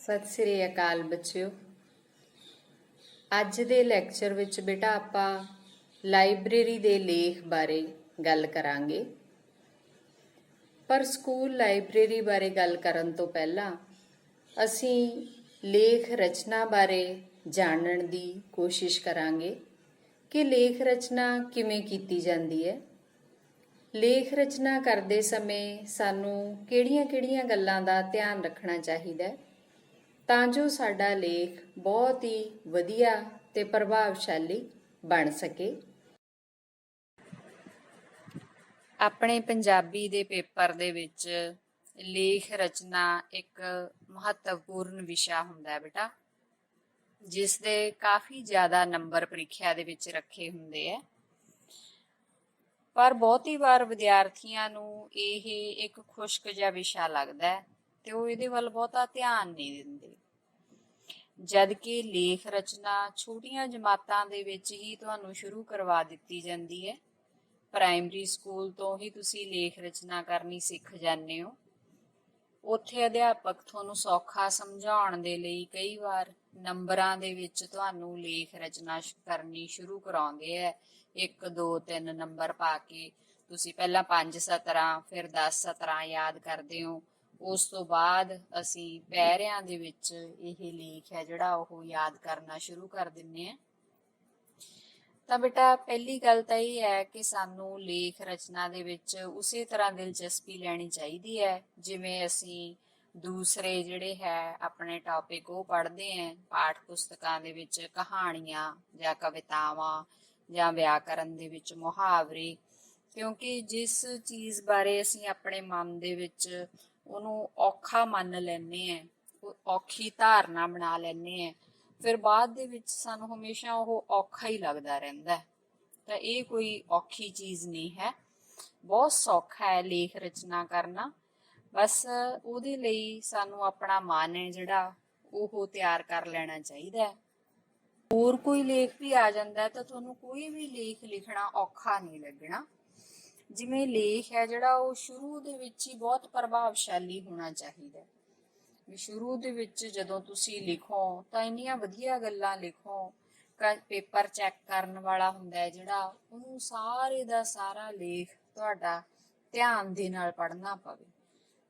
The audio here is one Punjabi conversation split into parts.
ਸਤਿ ਸ੍ਰੀ ਅਕਾਲ ਬੱਚਿਓ। ਅੱਜ ਦੇ ਲੈਕਚਰ ਵਿੱਚ ਬੇਟਾ ਆਪਾਂ ਲਾਇਬ੍ਰੇਰੀ ਦੇ ਲੇਖ ਬਾਰੇ ਗੱਲ ਕਰਾਂਗੇ। ਪਰ ਸਕੂਲ ਲਾਇਬ੍ਰੇਰੀ ਬਾਰੇ ਗੱਲ ਕਰਨ ਤੋਂ ਪਹਿਲਾਂ ਅਸੀਂ ਲੇਖ ਰਚਨਾ ਬਾਰੇ ਜਾਣਨ ਦੀ ਕੋਸ਼ਿਸ਼ ਕਰਾਂਗੇ ਕਿ ਲੇਖ ਰਚਨਾ ਕਿਵੇਂ ਕੀਤੀ ਜਾਂਦੀ ਹੈ। ਲੇਖ ਰਚਨਾ ਕਰਦੇ ਸਮੇਂ ਸਾਨੂੰ ਕਿਹੜੀਆਂ-ਕਿਹੜੀਆਂ ਗੱਲਾਂ ਦਾ ਧਿਆਨ ਰੱਖਣਾ ਚਾਹੀਦਾ ਹੈ ਤਾਂ ਜੋ ਸਾਡਾ ਲੇਖ ਬਹੁਤ ਹੀ ਵਧੀਆ ਤੇ ਪ੍ਰਭਾਵਸ਼ਾਲੀ ਬਣ ਸਕੇ। ਆਪਣੇ ਪੰਜਾਬੀ ਦੇ ਪੇਪਰ ਦੇ ਵਿੱਚ ਲੇਖ ਰਚਨਾ ਇੱਕ ਮਹੱਤਵਪੂਰਨ ਵਿਸ਼ਾ ਹੁੰਦਾ ਹੈ ਬੇਟਾ, ਜਿਸ ਦੇ ਕਾਫੀ ਜ਼ਿਆਦਾ ਨੰਬਰ ਪ੍ਰੀਖਿਆ ਦੇ ਵਿੱਚ ਰੱਖੇ ਹੁੰਦੇ ਹੈ। ਪਰ ਬਹੁਤੀ ਵਾਰ ਵਿਦਿਆਰਥੀਆਂ ਨੂੰ ਇਹ ਇੱਕ ਖੁਸ਼ਕ ਜਿਹਾ ਵਿਸ਼ਾ ਲੱਗਦਾ ਹੈ ਤੇ ਉਹ ਇਹਦੇ ਵੱਲ ਬਹੁਤਾ ਧਿਆਨ ਨਹੀਂ ਦਿੰਦੇ, ਜਦ ਕਿ ਲੇਖ ਰਚਨਾ ਛੋਟੀਆਂ ਜਮਾਤਾਂ ਦੇ ਵਿੱਚ ਹੀ ਤੁਹਾਨੂੰ ਸ਼ੁਰੂ ਕਰਵਾ ਦਿੱਤੀ ਜਾਂਦੀ ਹੈ। ਪ੍ਰਾਇਮਰੀ ਸਕੂਲ ਤੋਂ ਹੀ ਤੁਸੀਂ ਲੇਖ ਰਚਨਾ ਕਰਨੀ ਸਿੱਖ ਜਾਂਦੇ ਹੋ। ਉੱਥੇ ਅਧਿਆਪਕ ਤੁਹਾਨੂੰ ਸੌਖਾ ਸਮਝਾਉਣ ਦੇ ਲਈ ਕਈ ਵਾਰ ਨੰਬਰਾਂ ਦੇ ਵਿੱਚ ਤੁਹਾਨੂੰ ਲੇਖ ਰਚਨਾ ਕਰਨੀ ਸ਼ੁਰੂ ਕਰਾਉਂਦੇ ਹੈ। 1 2 3 ਨੰਬਰ ਪਾ ਕੇ ਤੁਸੀਂ ਪਹਿਲਾਂ 5 ਸਤਰਾਂ ਫਿਰ 10 ਸਤਰਾਂ ਯਾਦ ਕਰਦੇ ਹੋ। ਉਸ ਤੋਂ ਬਾਅਦ ਅਸੀਂ ਪੈਰਿਆਂ ਦੇ ਵਿੱਚ ਇਹ ਲੇਖ ਹੈ ਜਿਹੜਾ ਉਹ ਯਾਦ ਕਰਨਾ ਸ਼ੁਰੂ ਕਰ ਦਿੰਦੇ ਹਾਂ। ਤਾਂ ਬੇਟਾ ਪਹਿਲੀ ਗੱਲ ਤਾਂ ਇਹ ਹੈ ਕਿ ਸਾਨੂੰ ਲੇਖ ਰਚਨਾ ਦੇ ਵਿੱਚ ਉਸੇ ਤਰ੍ਹਾਂ ਦਿਲਚਸਪੀ ਲੈਣੀ ਚਾਹੀਦੀ ਹੈ ਜਿਵੇਂ ਅਸੀਂ ਦੂਸਰੇ ਜਿਹੜੇ ਹੈ ਆਪਣੇ ਟੌਪਿਕ ਉਹ ਪੜ੍ਹਦੇ ਹਾਂ ਪਾਠ ਪੁਸਤਕਾਂ ਦੇ ਵਿੱਚ, ਕਹਾਣੀਆਂ ਜਾਂ ਕਵਿਤਾਵਾਂ ਜਾਂ ਵਿਆਕਰਨ ਦੇ ਵਿੱਚ ਮੁਹਾਵਰੇ। ਕਿਉਂਕਿ ਜਿਸ ਚੀਜ਼ ਬਾਰੇ ਅਸੀਂ ਆਪਣੇ ਮਨ ਦੇ ਵਿੱਚ ਉਹਨੂੰ ਔਖਾ ਮੰਨ ਲੈਂਦੇ ਹਾਂ, ਔਖੀ ਧਾਰਨਾ ਬਣਾ ਲੈਂਦੇ ਹਾਂ, ਫਿਰ ਬਾਅਦ ਦੇ ਵਿੱਚ ਸਾਨੂੰ ਹਮੇਸ਼ਾ ਉਹ ਔਖਾ ਹੀ ਲੱਗਦਾ ਰਹਿੰਦਾ। ਤਾਂ ਇਹ ਕੋਈ ਔਖੀ ਚੀਜ਼ ਨਹੀਂ ਹੈ, ਬਹੁਤ ਸੌਖਾ ਹੈ ਲੇਖ ਰਚਨਾ ਕਰਨਾ। ਬਸ ਉਹਦੇ ਲਈ ਸਾਨੂੰ ਆਪਣਾ ਮਨ ਹੈ ਜਿਹੜਾ ਉਹ ਤਿਆਰ ਕਰ ਲੈਣਾ ਚਾਹੀਦਾ ਹੈ। ਹੋਰ ਕੋਈ ਲੇਖ ਵੀ ਆ ਜਾਂਦਾ ਤਾਂ ਤੁਹਾਨੂੰ ਕੋਈ ਵੀ ਲੇਖ ਲਿਖਣਾ ਔਖਾ ਨਹੀਂ ਲੱਗਣਾ। ਜਿਵੇਂ ਲੇਖ ਹੈ ਜਿਹੜਾ ਉਹ ਸ਼ੁਰੂ ਦੇ ਵਿੱਚ ਹੀ ਬਹੁਤ ਪ੍ਰਭਾਵਸ਼ਾਲੀ ਹੋਣਾ ਚਾਹੀਦਾ। ਵੀ ਸ਼ੁਰੂ ਦੇ ਵਿੱਚ ਜਦੋਂ ਤੁਸੀਂ ਲਿਖੋ ਤਾਂ ਇੰਨੀਆਂ ਵਧੀਆ ਗੱਲਾਂ ਲਿਖੋ, ਪੇਪਰ ਚੈੱਕ ਕਰਨ ਵਾਲਾ ਹੁੰਦਾ ਹੈ ਜਿਹੜਾ, ਉਹਨੂੰ ਸਾਰੇ ਦਾ ਸਾਰਾ ਲੇਖ ਤੁਹਾਡਾ ਧਿਆਨ ਦੇ ਨਾਲ ਪੜ੍ਹਨਾ ਪਵੇ,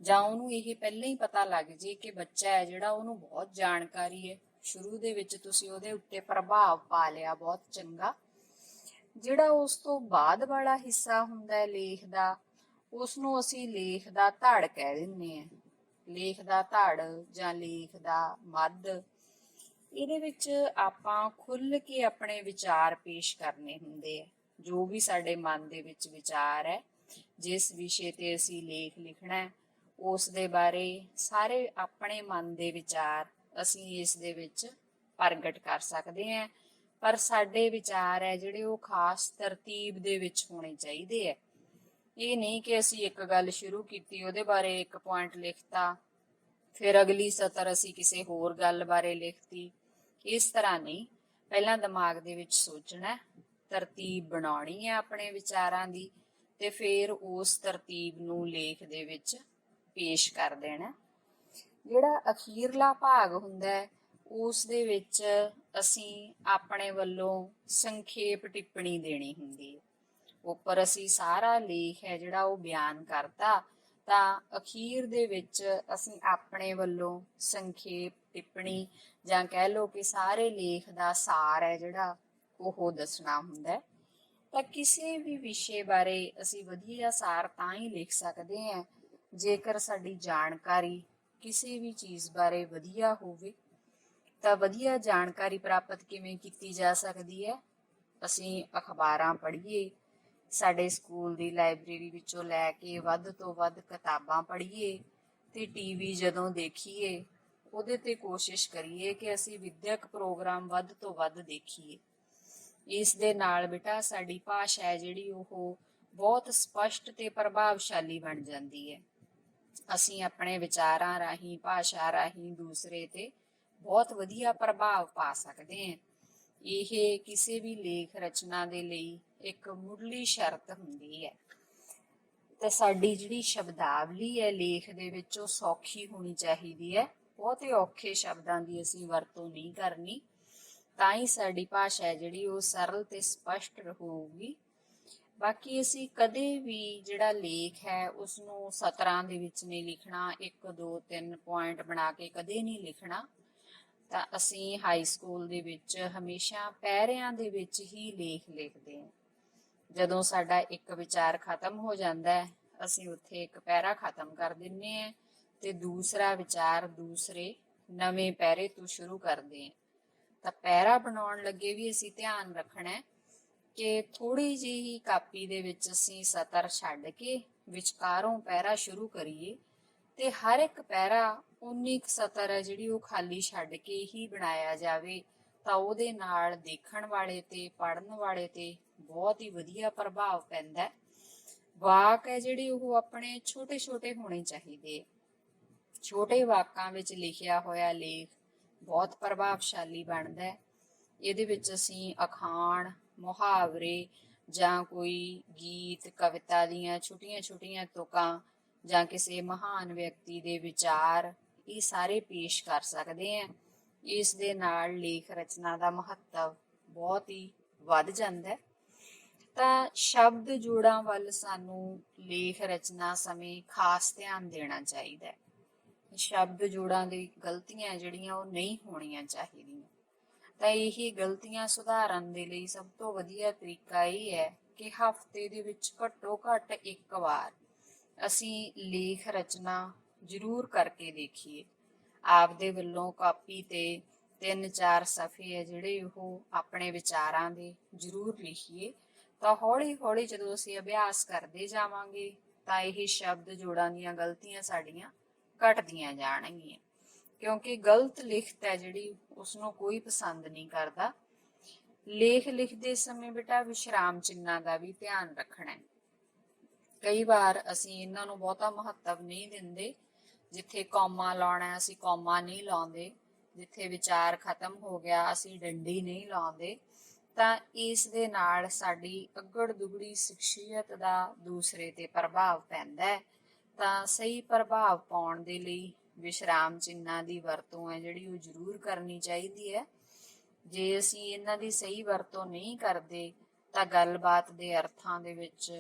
ਜਾਂ ਉਹਨੂੰ ਇਹ ਪਹਿਲਾਂ ਹੀ ਪਤਾ ਲੱਗ ਜੇ ਕਿ ਬੱਚਾ ਹੈ ਜਿਹੜਾ ਉਹਨੂੰ ਬਹੁਤ ਜਾਣਕਾਰੀ ਹੈ। ਸ਼ੁਰੂ ਦੇ ਵਿੱਚ ਤੁਸੀਂ ਉਹਦੇ ਉੱਤੇ ਪ੍ਰਭਾਵ ਪਾ ਲਿਆ ਬਹੁਤ ਚੰਗਾ। ਜਿਹੜਾ ਉਸ ਤੋਂ ਬਾਅਦ ਵਾਲਾ ਹਿੱਸਾ ਹੁੰਦਾ ਹੈ ਲੇਖ ਦਾ, ਉਸਨੂੰ ਅਸੀਂ ਲੇਖ ਦਾ ਧੜ ਕਹਿ ਦਿੰਦੇ ਹਾਂ। ਲੇਖ ਦਾ ਧੜ ਜਾਂ ਲੇਖ ਦਾ ਮੱਧ, ਇਹਦੇ ਵਿੱਚ ਆਪਾਂ ਖੁੱਲ੍ਹ ਕੇ ਆਪਣੇ ਵਿਚਾਰ ਪੇਸ਼ ਕਰਨੇ ਹੁੰਦੇ ਆ। ਜੋ ਵੀ ਸਾਡੇ ਮਨ ਦੇ ਵਿੱਚ ਵਿਚਾਰ ਹੈ, ਜਿਸ ਵਿਸ਼ੇ ਤੇ ਅਸੀਂ ਲੇਖ ਲਿਖਣਾ ਹੈ, ਉਸ ਦੇ ਬਾਰੇ ਸਾਰੇ ਆਪਣੇ ਮਨ ਦੇ ਵਿਚਾਰ ਅਸੀਂ ਇਸ ਦੇ ਵਿੱਚ ਪ੍ਰਗਟ ਕਰ ਸਕਦੇ ਹਾਂ। ਪਰ ਸਾਡੇ ਵਿਚਾਰ ਹੈ ਜਿਹੜੇ ਉਹ ਖਾਸ ਤਰਤੀਬ ਦੇ ਵਿੱਚ ਹੋਣੇ ਚਾਹੀਦੇ ਹੈ। ਇਹ ਨਹੀਂ ਕਿ ਅਸੀਂ ਇੱਕ ਗੱਲ ਸ਼ੁਰੂ ਕੀਤੀ, ਉਹਦੇ ਬਾਰੇ ਇੱਕ ਪੁਆਇੰਟ ਲਿਖਤਾ, ਫਿਰ ਅਗਲੀ ਸਤਰ ਅਸੀਂ ਕਿਸੇ ਹੋਰ ਗੱਲ ਬਾਰੇ ਲਿਖਤੀ। ਇਸ ਤਰ੍ਹਾਂ ਨਹੀਂ, ਪਹਿਲਾਂ ਦਿਮਾਗ ਦੇ ਵਿੱਚ ਸੋਚਣਾ, ਤਰਤੀਬ ਬਣਾਉਣੀ ਹੈ ਆਪਣੇ ਵਿਚਾਰਾਂ ਦੀ, ਤੇ ਫਿਰ ਉਸ ਤਰਤੀਬ ਨੂੰ ਲੇਖ ਦੇ ਵਿੱਚ ਪੇਸ਼ ਕਰ ਦੇਣਾ। ਜਿਹੜਾ ਅਖੀਰਲਾ ਭਾਗ ਹੁੰਦਾ ਹੈ ਉਸ ਦੇ ਵਿੱਚ ਅਸੀਂ ਆਪਣੇ ਵੱਲੋਂ ਸੰਖੇਪ ਟਿੱਪਣੀ ਦੇਣੀ ਹੁੰਦੀ ਹੈ। ਉੱਪਰ ਅਸੀਂ ਸਾਰਾ ਲੇਖ ਹੈ ਜਿਹੜਾ ਉਹ ਬਿਆਨ ਕਰਤਾ, ਤਾਂ ਅਖੀਰ ਦੇ ਵਿੱਚ ਅਸੀਂ ਆਪਣੇ ਵੱਲੋਂ ਸੰਖੇਪ ਟਿੱਪਣੀ ਜਾਂ ਕਹਿ ਲਓ ਕਿ ਸਾਰੇ ਲੇਖ ਦਾ ਸਾਰ ਹੈ ਜਿਹੜਾ ਉਹ ਦੱਸਣਾ ਹੁੰਦਾ। ਤਾਂ ਕਿਸੇ ਵੀ ਵਿਸ਼ੇ ਬਾਰੇ ਅਸੀਂ ਵਧੀਆ ਸਾਰ ਤਾਂ ਹੀ ਲਿਖ ਸਕਦੇ ਹਾਂ ਜੇਕਰ ਸਾਡੀ ਜਾਣਕਾਰੀ ਕਿਸੇ ਵੀ ਚੀਜ਼ ਬਾਰੇ ਵਧੀਆ ਹੋਵੇ। ਤਾਂ ਵਧੀਆ ਜਾਣਕਾਰੀ ਪ੍ਰਾਪਤ ਕਿਵੇਂ ਕੀਤੀ ਜਾ ਸਕਦੀ ਹੈ? ਅਸੀਂ ਅਖਬਾਰਾਂ ਪੜ੍ਹੀਏ, ਸਾਡੇ ਸਕੂਲ ਦੀ ਲਾਇਬ੍ਰੇਰੀ ਵਿੱਚੋਂ ਲੈ ਕੇ ਵੱਧ ਤੋਂ ਵੱਧ ਕਿਤਾਬਾਂ ਪੜ੍ਹੀਏ, ਤੇ ਟੀਵੀ ਜਦੋਂ ਦੇਖੀਏ ਉਹਦੇ ਤੇ ਕੋਸ਼ਿਸ਼ ਕਰੀਏ ਕਿ ਅਸੀਂ ਵਿਦਿਅਕ ਪ੍ਰੋਗਰਾਮ ਵੱਧ ਤੋਂ ਵੱਧ ਦੇਖੀਏ। ਇਸ ਦੇ ਨਾਲ ਬੇਟਾ ਸਾਡੀ ਭਾਸ਼ਾ ਹੈ ਜਿਹੜੀ ਉਹ ਬਹੁਤ ਸਪਸ਼ਟ ਤੇ ਪ੍ਰਭਾਵਸ਼ਾਲੀ ਬਣ ਜਾਂਦੀ ਹੈ। ਅਸੀਂ ਆਪਣੇ ਵਿਚਾਰਾਂ ਰਾਹੀਂ, ਭਾਸ਼ਾ ਰਾਹੀਂ ਦੂਸਰੇ ਤੇ ਬਹੁਤ ਵਧੀਆ ਪ੍ਰਭਾਵ ਪਾ ਸਕਦੇ ਹਾਂ। ਇਹ ਕਿਸੇ ਵੀ ਲੇਖ ਰਚਨਾ ਦੇ ਲਈ ਇੱਕ ਮੁੱਢਲੀ ਸ਼ਰਤ ਹੁੰਦੀ ਹੈ। ਤੇ ਸਾਡੀ ਜਿਹੜੀ ਸ਼ਬਦਾਵਲੀ ਹੈ ਲੇਖ ਦੇ ਵਿੱਚ ਉਹ ਸੌਖੀ ਹੋਣੀ ਚਾਹੀਦੀ ਹੈ, ਬਹੁਤੇ ਔਖੇ ਸ਼ਬਦਾਂ ਦੀ ਅਸੀਂ ਵਰਤੋਂ ਨਹੀਂ ਕਰਨੀ, ਤਾਂ ਹੀ ਸਾਡੀ ਭਾਸ਼ਾ ਹੈ ਜਿਹੜੀ ਉਹ ਸਰਲ ਤੇ ਸਪਸ਼ਟ ਹੋਊਗੀ। ਬਾਕੀ ਅਸੀਂ ਕਦੇ ਵੀ ਜਿਹੜਾ ਲੇਖ ਹੈ ਉਸਨੂੰ ਸਤਰਾਂ ਦੇ ਵਿੱਚ ਨਹੀਂ ਲਿਖਣਾ, 1 2 3 ਪੁਆਇੰਟ ਬਣਾ ਕੇ ਕਦੇ ਨਹੀਂ ਲਿਖਣਾ। ਤਾਂ ਅਸੀਂ ਹਾਈ ਸਕੂਲ ਦੇ ਵਿੱਚ ਹਮੇਸ਼ਾ ਪੈਰਿਆਂ ਦੇ ਵਿੱਚ ਹੀ ਲੇਖ ਲਿਖਦੇ ਹਾਂ। ਜਦੋਂ ਸਾਡਾ ਇੱਕ ਵਿਚਾਰ ਖਤਮ ਹੋ ਜਾਂਦਾ ਹੈ, ਅਸੀਂ ਉੱਥੇ ਇੱਕ ਪੈਰਾ ਖਤਮ ਕਰ ਦਿੰਦੇ ਹਾਂ ਤੇ ਦੂਸਰਾ ਵਿਚਾਰ ਦੂਸਰੇ ਨਵੇਂ ਪੈਰੇ ਤੋਂ ਸ਼ੁਰੂ ਕਰਦੇ ਹਾਂ। ਤਾਂ ਪੈਰਾ ਬਣਾਉਣ ਲੱਗੇ ਵੀ ਅਸੀਂ ਧਿਆਨ ਰੱਖਣਾ ਕਿ ਥੋੜੀ ਜਿਹੀ ਕਾਪੀ ਦੇ ਵਿੱਚ ਅਸੀਂ ਸਤਰ ਛੱਡ ਕੇ ਵਿਚਕਾਰੋਂ ਪੈਰਾ ਸ਼ੁਰੂ ਕਰੀਏ ਤੇ ਹਰ ਇੱਕ ਪੈਰਾ 19 ਸਤਰ ਹੈ ਜਿਹੜੀ ਉਹ ਖਾਲੀ ਛੱਡ ਕੇ ਹੀ ਬਣਾਇਆ ਜਾਵੇ। ਤਾਂ ਉਹਦੇ ਨਾਲ ਦੇਖਣ ਵਾਲੇ ਤੇ ਪੜ੍ਹਨ ਵਾਲੇ ਤੇ ਬਹੁਤ ਹੀ ਵਧੀਆ ਪ੍ਰਭਾਵ ਪੈਂਦਾ। ਵਾਕ ਹੈ ਜਿਹੜੀ ਉਹ ਆਪਣੇ ਛੋਟੇ ਛੋਟੇ ਹੋਣੇ ਚਾਹੀਦੇ। ਛੋਟੇ ਵਾਕਾਂ ਵਿੱਚ ਲਿਖਿਆ ਹੋਇਆ ਲੇਖ ਬਹੁਤ ਪ੍ਰਭਾਵਸ਼ਾਲੀ ਬਣਦਾ। ਇਹਦੇ ਵਿੱਚ ਅਸੀਂ ਅਖਾਣ, ਮੁਹਾਵਰੇ ਜਾਂ ਕੋਈ ਗੀਤ ਕਵਿਤਾ ਦੀਆਂ ਛੋਟੀਆਂ ਛੋਟੀਆਂ ਤੁਕਾਂ ਜਾਂ ਕਿਸੇ ਮਹਾਨ ਵਿਅਕਤੀ ਦੇ ਵਿਚਾਰ ਇਹ ਸਾਰੇ ਪੇਸ਼ ਕਰ ਸਕਦੇ ਹਾਂ। ਇਸ ਦੇ ਨਾਲ ਲੇਖ ਰਚਨਾ ਦਾ ਮਹੱਤਵ ਬਹੁਤ ਹੀ ਵੱਧ ਜਾਂਦਾ। ਤਾਂ ਸ਼ਬਦ ਜੋੜਾਂ ਵੱਲ ਸਾਨੂੰ ਲੇਖ ਰਚਨਾ ਸਮੇਂ ਖਾਸ ਧਿਆਨ ਦੇਣਾ ਚਾਹੀਦਾ ਹੈ। ਸ਼ਬਦ ਜੋੜਾਂ ਦੀ ਗਲਤੀਆਂ ਜਿਹੜੀਆਂ ਉਹ ਨਹੀਂ ਹੋਣੀਆਂ ਚਾਹੀਦੀਆਂ। ਤਾਂ ਇਹ ਗਲਤੀਆਂ ਸੁਧਾਰਨ ਦੇ ਲਈ ਸਭ ਤੋਂ ਵਧੀਆ ਤਰੀਕਾ ਇਹ ਹੈ ਕਿ ਹਫ਼ਤੇ ਦੇ ਵਿੱਚ ਘੱਟੋ ਘੱਟ ਇੱਕ ਵਾਰ ਅਸੀਂ ਲੇਖ ਰਚਨਾ ਜ਼ਰੂਰ ਕਰਕੇ ਦੇਖੀਏ। ਆਪਦੇ ਵੱਲੋਂ ਕਾਪੀ ਤੇ 3-4 ਸਫ਼ੇ ਹੈ ਜਿਹੜੇ ਉਹ ਆਪਣੇ ਵਿਚਾਰਾਂ ਦੇ ਜ਼ਰੂਰ ਲਿਖੀਏ। ਤਾਂ ਹੌਲੀ ਹੌਲੀ ਜਦੋਂ ਅਸੀਂ ਅਭਿਆਸ ਕਰਦੇ ਜਾਵਾਂਗੇ ਤਾਂ ਇਹ ਸ਼ਬਦ ਜੋੜਾਂ ਦੀਆਂ ਗਲਤੀਆਂ ਸਾਡੀਆਂ ਘਟਦੀਆਂ ਜਾਣਗੀਆਂ, ਕਿਉਂਕਿ ਗਲਤ ਲਿਖਤ ਹੈ ਜਿਹੜੀ ਉਸਨੂੰ ਕੋਈ ਪਸੰਦ ਨਹੀਂ ਕਰਦਾ। ਲੇਖ ਲਿਖਦੇ ਸਮੇਂ ਬੇਟਾ ਵਿਸ਼ਰਾਮ ਚਿੰਨ੍ਹਾਂ ਦਾ ਵੀ ਧਿਆਨ ਰੱਖਣਾ ਹੈ। ਕਈ ਵਾਰ ਅਸੀਂ ਇਹਨਾਂ ਨੂੰ ਬਹੁਤਾ ਮਹੱਤਵ ਨਹੀਂ ਦਿੰਦੇ। ਜਿੱਥੇ ਕੌਮਾ ਲਾਉਣਾ ਅਸੀਂ ਕੌਮਾ ਨਹੀਂ ਲਾਉਂਦੇ, ਜਿੱਥੇ ਵਿਚਾਰ ਖਤਮ ਹੋ ਗਿਆ ਅਸੀਂ ਡੰਡੀ ਨਹੀਂ ਲਾਉਂਦੇ। ਤਾਂ ਇਸ ਦੇ ਨਾਲ ਸਾਡੀ ਅੱਗੜ ਦੁਗੜੀ ਸ਼ਖਸੀਅਤ ਦਾ ਦੂਸਰੇ ਤੇ ਪ੍ਰਭਾਵ ਪੈਂਦਾ ਹੈ। ਤਾਂ ਸਹੀ ਪ੍ਰਭਾਵ ਪਾਉਣ ਦੇ ਲਈ ਵਿਸ਼ਰਾਮ ਚਿੰਨ੍ਹਾਂ ਦੀ ਵਰਤੋਂ ਹੈ ਜਿਹੜੀ ਉਹ ਜ਼ਰੂਰ ਕਰਨੀ ਚਾਹੀਦੀ ਹੈ। ਜੇ ਅਸੀਂ ਇਹਨਾਂ ਦੀ ਸਹੀ ਵਰਤੋਂ ਨਹੀਂ ਕਰਦੇ ਤਾਂ ਗੱਲਬਾਤ ਦੇ ਅਰਥਾਂ ਦੇ ਵਿੱਚ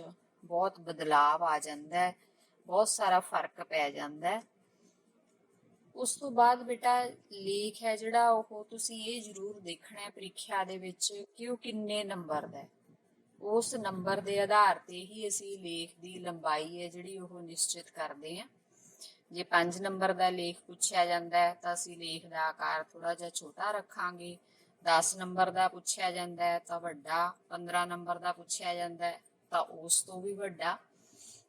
ਬਹੁਤ ਬਦਲਾਵ ਆ ਜਾਂਦਾ ਹੈ, ਬਹੁਤ ਸਾਰਾ ਫਰਕ ਪੈ ਜਾਂਦਾ। ਉਸ ਤੋਂ ਬਾਅਦ ਬੇਟਾ ਲੇਖ ਹੈ ਜਿਹੜਾ ਉਹ ਤੁਸੀਂ ਇਹ ਜ਼ਰੂਰ ਦੇਖਣਾ ਪ੍ਰੀਖਿਆ ਦੇ ਵਿੱਚ ਕਿ ਉਹ ਕਿੰਨੇ ਨੰਬਰ ਦਾ। ਉਸ ਨੰਬਰ ਦੇ ਆਧਾਰ ਤੇ ਹੀ ਅਸੀਂ ਲੇਖ ਦੀ ਲੰਬਾਈ ਹੈ ਜਿਹੜੀ ਉਹ ਨਿਸ਼ਚਿਤ ਕਰਦੇ ਹਾਂ। ਜੇ 5 ਨੰਬਰ ਦਾ ਲੇਖ ਪੁੱਛਿਆ ਜਾਂਦਾ ਹੈ ਤਾਂ ਅਸੀਂ ਲੇਖ ਦਾ ਆਕਾਰ ਥੋੜਾ ਜਿਹਾ ਛੋਟਾ ਰੱਖਾਂਗੇ। 10 ਨੰਬਰ ਦਾ ਪੁੱਛਿਆ ਜਾਂਦਾ ਹੈ ਤਾਂ ਵੱਡਾ, 15 ਨੰਬਰ ਦਾ ਪੁੱਛਿਆ ਜਾਂਦਾ ਹੈ ਤਾਂ ਉਸ ਤੋਂ ਵੀ ਵੱਡਾ।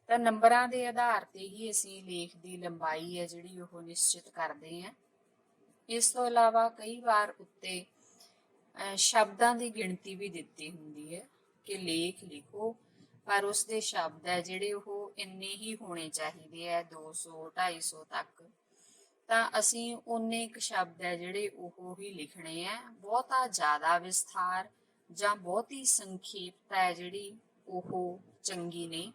ਤਾਂ ਨੰਬਰਾਂ ਦੇ ਆਧਾਰ ਤੇ ਹੀ ਅਸੀਂ ਲੇਖ ਦੀ ਲੰਬਾਈ ਹੈ ਜਿਹੜੀ ਉਹ ਨਿਸ਼ਚਿਤ ਕਰਦੇ ਹਾਂ। ਇਸ ਤੋਂ ਇਲਾਵਾ ਕਈ ਵਾਰ ਉੱਤੇ ਸ਼ਬਦਾਂ ਦੀ ਗਿਣਤੀ ਵੀ ਦਿੱਤੀ ਹੁੰਦੀ ਹੈ ਕਿ ਲੇਖ ਲਿਖੋ ਪਰ ਉਸਦੇ ਸ਼ਬਦ ਹੈ ਜਿਹੜੇ ਉਹ ਇੰਨੇ ਹੀ ਹੋਣੇ ਚਾਹੀਦੇ ਹੈ, 200 250 ਤੱਕ। ਤਾਂ ਅਸੀਂ ਉਨੇ ਇੱਕ ਸ਼ਬਦ ਹੈ ਜਿਹੜੇ ਉਹ ਹੀ ਲਿਖਣੇ ਹੈ। ਬਹੁਤਾ ਜ਼ਿਆਦਾ ਵਿਸਥਾਰ ਜਾਂ ਬਹੁਤੀ ਸੰਖੇਪਤਾ ਹੈ ਜਿਹੜੀ ਉਹ ਚੰਗੀ ਨਹੀਂ।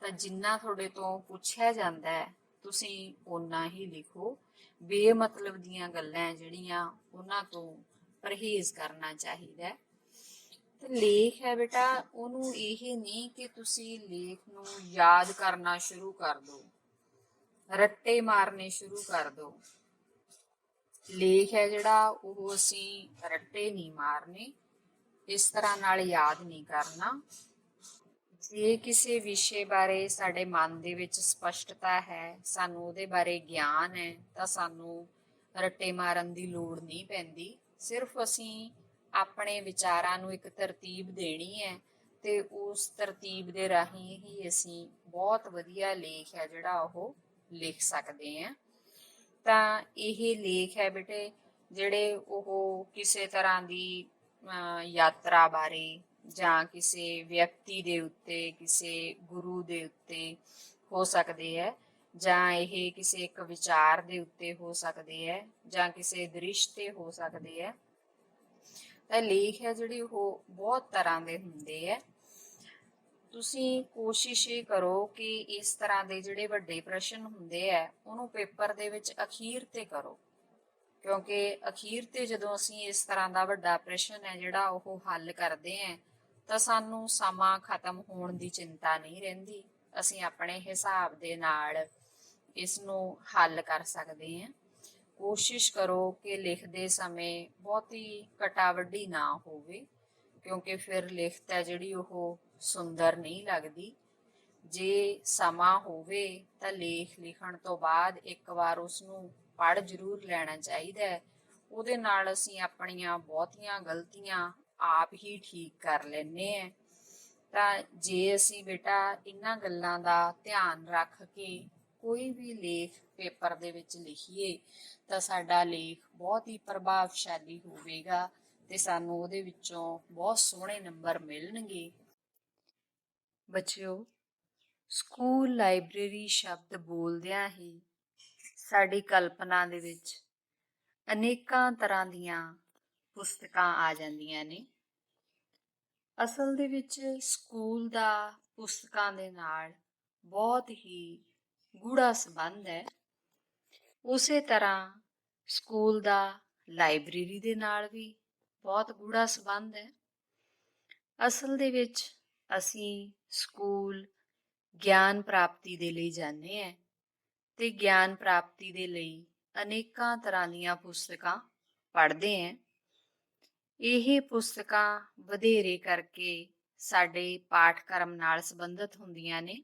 ਤਾਂ ਜਿੰਨਾ ਤੁਹਾਡੇ ਤੋਂ ਪੁੱਛਿਆ ਜਾਂਦਾ ਹੈ ਤੁਸੀਂ ਓਨਾ ਹੀ ਲਿਖੋ। ਬੇਮਤਲਬ ਦੀਆਂ ਗੱਲਾਂ ਜਿਹੜੀਆਂ ਉਹਨਾਂ ਤੋਂ ਪਰਹੇਜ਼ ਕਰਨਾ ਚਾਹੀਦਾ ਹੈ। ਤੇ ਲੇਖ ਹੈ ਬੇਟਾ ਉਹਨੂੰ ਇਹ ਨਹੀਂ ਕਿ ਤੁਸੀਂ ਲੇਖ ਨੂੰ ਯਾਦ ਕਰਨਾ ਸ਼ੁਰੂ ਕਰ ਦਿਓ, ਰੱਟੇ ਮਾਰਨੇ ਸ਼ੁਰੂ ਕਰ ਦਿਓ। ਲੇਖ ਹੈ ਜਿਹੜਾ ਉਹ ਅਸੀਂ ਰੱਟੇ ਨਹੀਂ ਮਾਰਨੇ, ਇਸ ਤਰ੍ਹਾਂ ਨਾਲ ਯਾਦ ਨਹੀਂ ਕਰਨਾ। ਜੇ ਕਿਸੇ ਵਿਸ਼ੇ ਬਾਰੇ ਸਾਡੇ ਮਨ ਦੇ ਵਿੱਚ ਸਪਸ਼ਟਤਾ ਹੈ, ਸਾਨੂੰ ਉਹਦੇ ਬਾਰੇ ਗਿਆਨ ਹੈ, ਤਾਂ ਸਾਨੂੰ ਰੱਟੇ ਮਾਰਨ ਦੀ ਲੋੜ ਨਹੀਂ ਪੈਂਦੀ। ਸਿਰਫ ਅਸੀਂ ਆਪਣੇ ਵਿਚਾਰਾਂ ਨੂੰ ਇੱਕ ਤਰਤੀਬ ਦੇਣੀ ਹੈ ਤੇ ਉਸ ਤਰਤੀਬ ਦੇ ਰਾਹੀਂ ਹੀ ਅਸੀਂ ਬਹੁਤ ਵਧੀਆ ਲੇਖ ਹੈ ਜਿਹੜਾ ਉਹ ਲਿਖ ਸਕਦੇ ਹਾਂ। ਤਾਂ ਇਹ ਲੇਖ ਹੈ ਬੇਟੇ ਜਿਹੜੇ ਉਹ ਕਿਸੇ ਤਰ੍ਹਾਂ ਦੀ ਯਾਤਰਾ ਬਾਰੇ ਜਾਂ ਕਿਸੇ ਵਿਅਕਤੀ ਦੇ ਉੱਤੇ, ਕਿਸੇ ਗੁਰੂ ਦੇ ਉੱਤੇ ਹੋ ਸਕਦੇ ਹੈ, ਜਾਂ ਇਹ ਕਿਸੇ ਇੱਕ ਵਿਚਾਰ ਦੇ ਉੱਤੇ ਹੋ ਸਕਦੇ ਹੈ, ਜਾਂ ਕਿਸੇ ਦ੍ਰਿਸ਼ ਤੇ ਹੋ ਸਕਦੇ ਹੈ। ਤਾਂ ਲੇਖ ਹੈ ਜਿਹੜੀ ਉਹ ਬਹੁਤ ਤਰ੍ਹਾਂ ਦੇ ਹੁੰਦੇ ਹੈ। ਤੁਸੀਂ ਕੋਸ਼ਿਸ਼ ਇਹ ਕਰੋ ਕਿ ਇਸ ਤਰ੍ਹਾਂ ਦੇ ਜਿਹੜੇ ਵੱਡੇ ਪ੍ਰਸ਼ਨ ਹੁੰਦੇ ਆ ਉਹਨੂੰ ਪੇਪਰ ਦੇ ਵਿੱਚ ਅਖੀਰ ਤੇ ਕਰੋ, ਕਿਉਂਕਿ ਅਖੀਰ ਤੇ ਜਦੋਂ ਅਸੀਂ ਇਸ ਤਰ੍ਹਾਂ ਦਾ ਵੱਡਾ ਪ੍ਰਸ਼ਨ ਹੈ ਜਿਹੜਾ ਉਹ ਹੱਲ ਕਰਦੇ ਆਂ ਤਾਂ ਸਾਨੂੰ ਸਮਾਂ ਖਤਮ ਹੋਣ ਦੀ ਚਿੰਤਾ ਨਹੀਂ ਰਹਿੰਦੀ। ਅਸੀਂ ਆਪਣੇ ਹਿਸਾਬ ਦੇ ਨਾਲ ਇਸ ਨੂੰ ਹੱਲ ਕਰ ਸਕਦੇ ਹਾਂ। ਕੋਸ਼ਿਸ਼ ਕਰੋ ਕਿ ਲਿਖਦੇ ਸਮੇਂ ਬਹੁਤੀ ਕਟਾਵੱਡੀ ਨਾ ਹੋਵੇ, ਕਿਉਂਕਿ ਫਿਰ ਲਿਖਤ ਹੈ ਜਿਹੜੀ ਉਹ ਸੁੰਦਰ ਨਹੀਂ ਲੱਗਦੀ। ਜੇ ਸਮਾਂ ਹੋਵੇ ਤਾਂ ਲੇਖ ਲਿਖਣ ਤੋਂ ਬਾਅਦ ਇੱਕ ਵਾਰ ਉਸ ਨੂੰ ਪੜ੍ਹ ਜ਼ਰੂਰ ਲੈਣਾ ਚਾਹੀਦਾ ਹੈ। ਉਹਦੇ ਨਾਲ ਅਸੀਂ ਆਪਣੀਆਂ ਬਹੁਤੀਆਂ ਗਲਤੀਆਂ ਆਪ ਹੀ ਠੀਕ ਕਰ ਲੈਂਦੇ ਹਾਂ। ਤਾਂ ਜੇ ਅਸੀਂ ਬੇਟਾ ਇਹਨਾਂ ਗੱਲਾਂ ਦਾ ਧਿਆਨ ਰੱਖ ਕੇ ਕੋਈ ਵੀ ਲੇਖ ਪੇਪਰ ਦੇ ਵਿੱਚ ਲਿਖੀਏ ਤਾਂ ਸਾਡਾ ਲੇਖ ਬਹੁਤ ਹੀ ਪ੍ਰਭਾਵਸ਼ਾਲੀ ਹੋਵੇਗਾ ਤੇ ਸਾਨੂੰ ਉਹਦੇ ਵਿੱਚੋਂ ਬਹੁਤ ਸੋਹਣੇ ਨੰਬਰ ਮਿਲਣਗੇ। ਬੱਚਿਓ, ਸਕੂਲ ਲਾਇਬ੍ਰੇਰੀ ਸ਼ਬਦ ਬੋਲਦਿਆਂ ਹੀ ਸਾਡੀ ਕਲਪਨਾ ਦੇ ਵਿੱਚ ਅਨੇਕਾਂ ਤਰ੍ਹਾਂ ਦੀਆਂ ਪੁਸਤਕਾਂ ਆ ਜਾਂਦੀਆਂ ਨੇ। ਅਸਲ ਦੇ ਵਿੱਚ ਸਕੂਲ ਦਾ ਪੁਸਤਕਾਂ ਦੇ ਨਾਲ ਬਹੁਤ ਹੀ ਗੂੜਾ ਸੰਬੰਧ ਹੈ। ਉਸੇ ਤਰ੍ਹਾਂ ਸਕੂਲ ਦਾ ਲਾਇਬ੍ਰੇਰੀ ਦੇ ਨਾਲ ਵੀ ਬਹੁਤ ਗੂੜਾ ਸੰਬੰਧ ਹੈ। ਅਸਲ ਦੇ ਵਿੱਚ ਅਸੀਂ ਸਕੂਲ ਗਿਆਨ ਪ੍ਰਾਪਤੀ ਦੇ ਲਈ ਜਾਂਦੇ ਹਾਂ ਤੇ ਗਿਆਨ ਪ੍ਰਾਪਤੀ ਦੇ ਲਈ ਅਨੇਕਾਂ ਤਰ੍ਹਾਂ ਦੀਆਂ ਪੁਸਤਕਾਂ ਪੜ੍ਹਦੇ ਹਾਂ। ਇਹ ਪੁਸਤਕਾਂ ਵਧੇਰੇ ਕਰਕੇ ਸਾਡੇ ਪਾਠਕ੍ਰਮ ਨਾਲ ਸੰਬੰਧਿਤ ਹੁੰਦੀਆਂ ਨੇ,